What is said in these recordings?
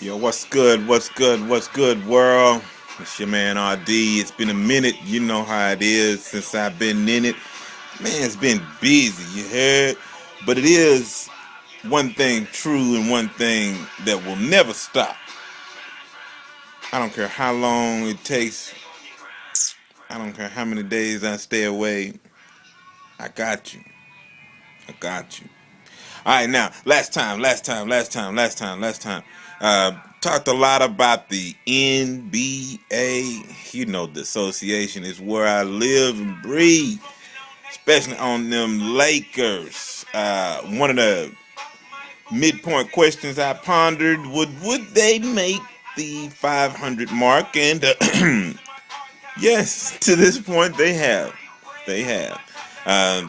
Yo, what's good? What's good? What's good, world? It's your man RD. It's been a minute. You know how it is since I've been in it. Man, it's been busy, you heard? But it is one thing true and one thing that will never stop. I don't care how long it takes. I don't care how many days I stay away. I got you. I got you. All right, now, last time. Talked a lot about the NBA. You know, the association is where I live and breathe, especially on them Lakers. One of the midpoint questions I pondered would they make the 500 mark? And yes, to this point, they have. They have.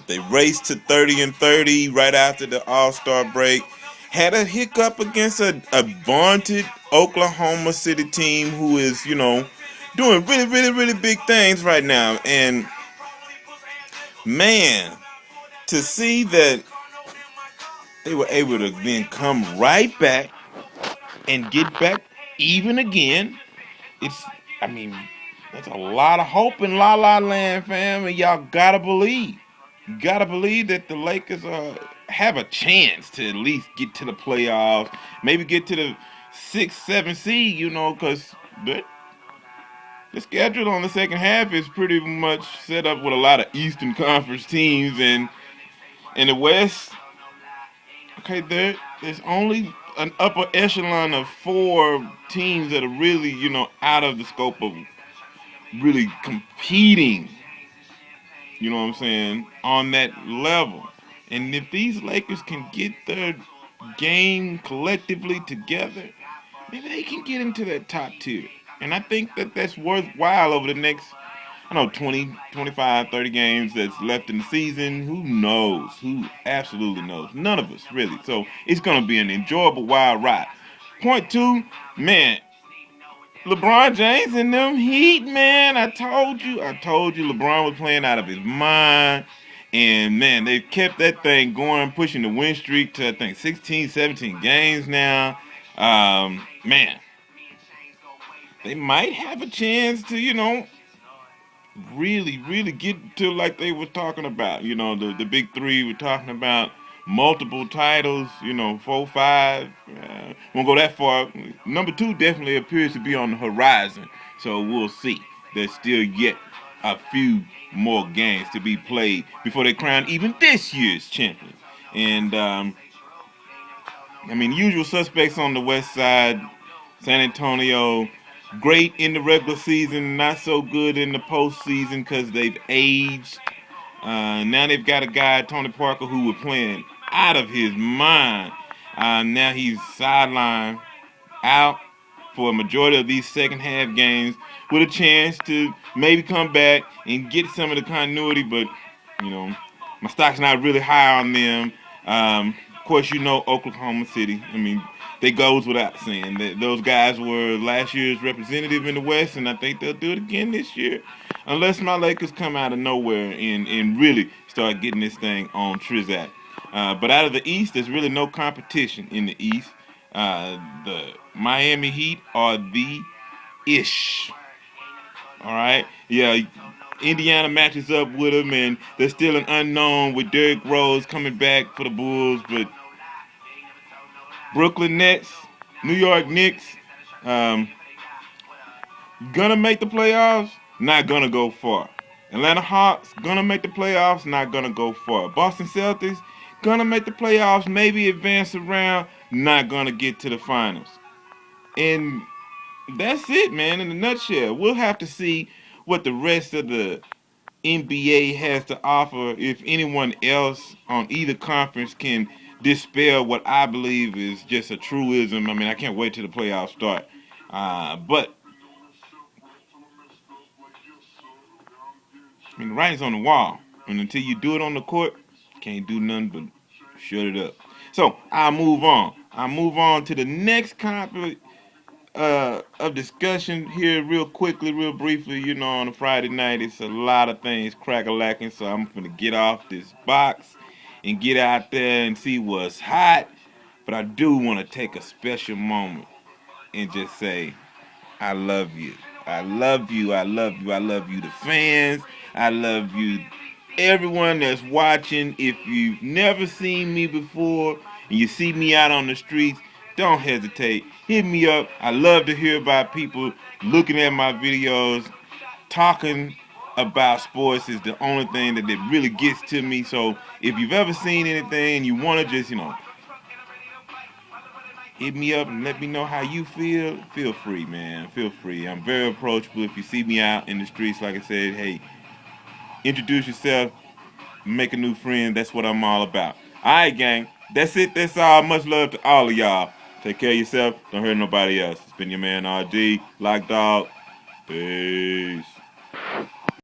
They raced to 30-30 right after the All-Star break. Had a hiccup against a vaunted Oklahoma City team who is, doing really, really, really big things right now. And man, to see that they were able to then come right back and get back even again, it's, I mean, there's a lot of hope in La La Land, fam, and y'all gotta believe. You gotta believe that the Lakers have a chance to at least get to the playoffs, maybe get to the 6, 7 seed, because the schedule on the second half is pretty much set up with a lot of Eastern Conference teams, and in the West, okay, there's only an upper echelon of 4 teams that are really, out of the scope of really competing, you know what I'm saying, on that level. And if these Lakers can get their game collectively together, maybe they can get into that top tier. And I think that that's worthwhile over the next, 20, 25, 30 games that's left in the season. Who knows? Who absolutely knows? None of us, really. So it's going to be an enjoyable wild ride. Point two, man, LeBron James and them Heat, man. I told you LeBron was playing out of his mind. And man, they've kept that thing going, pushing the win streak to I think 16, 17 games now. Man, they might have a chance to, really, really get to like they were talking about. The big three were talking about multiple titles, 4, 5. Won't go that far. Number 2 definitely appears to be on the horizon. So we'll see. There's still yet a few more games to be played before they crown even this year's champion. And usual suspects on the west side, San Antonio, great in the regular season, not so good in the postseason because they've aged. Now they've got a guy, Tony Parker, who was playing out of his mind. Now he's sidelined out for a majority of these second half games with a chance to maybe come back and get some of the continuity, but my stock's not really high on them. Of course, Oklahoma City. They goes without saying that those guys were last year's representative in the West, and I think they'll do it again this year, unless my Lakers come out of nowhere and really start getting this thing on Trizak. But out of the East, there's really no competition in the East. The Miami Heat are the ish. All right, yeah. Indiana matches up with them, and there's still an unknown with Derrick Rose coming back for the Bulls. But Brooklyn Nets, New York Knicks, um, gonna make the playoffs, not gonna go far. Atlanta Hawks, gonna make the playoffs, not gonna go far. Boston Celtics, gonna make the playoffs, maybe advance around, not gonna get to the finals. And that's it, man, in a nutshell. We'll have to see what the rest of the NBA has to offer if anyone else on either conference can dispel what I believe is just a truism. I can't wait till the playoffs start. But I mean, the writing's on the wall, and until you do it on the court, you can't do nothing but shut it up. So I'll move on. I'll move on to the next topic of discussion here, real quickly, real briefly. You know, on a Friday night, it's a lot of things crack-a-lacking, so I'm gonna get off this box and get out there and see what's hot. But I do want to take a special moment and just say I love you. I love you. I love you. I love you, the fans. I love you, everyone that's watching. If you've never seen me before and you see me out on the streets, don't hesitate. Hit me up. I love to hear about people looking at my videos, talking about sports is the only thing that really gets to me. So if you've ever seen anything and you want to just, hit me up and let me know how you feel. Feel free, man. Feel free. I'm very approachable. If you see me out in the streets, like I said, hey, introduce yourself, make a new friend. That's what I'm all about. All right, gang. That's it. That's all. Much love to all of y'all. Take care of yourself. Don't hurt nobody else. It's been your man RD, Lockdawg. Peace.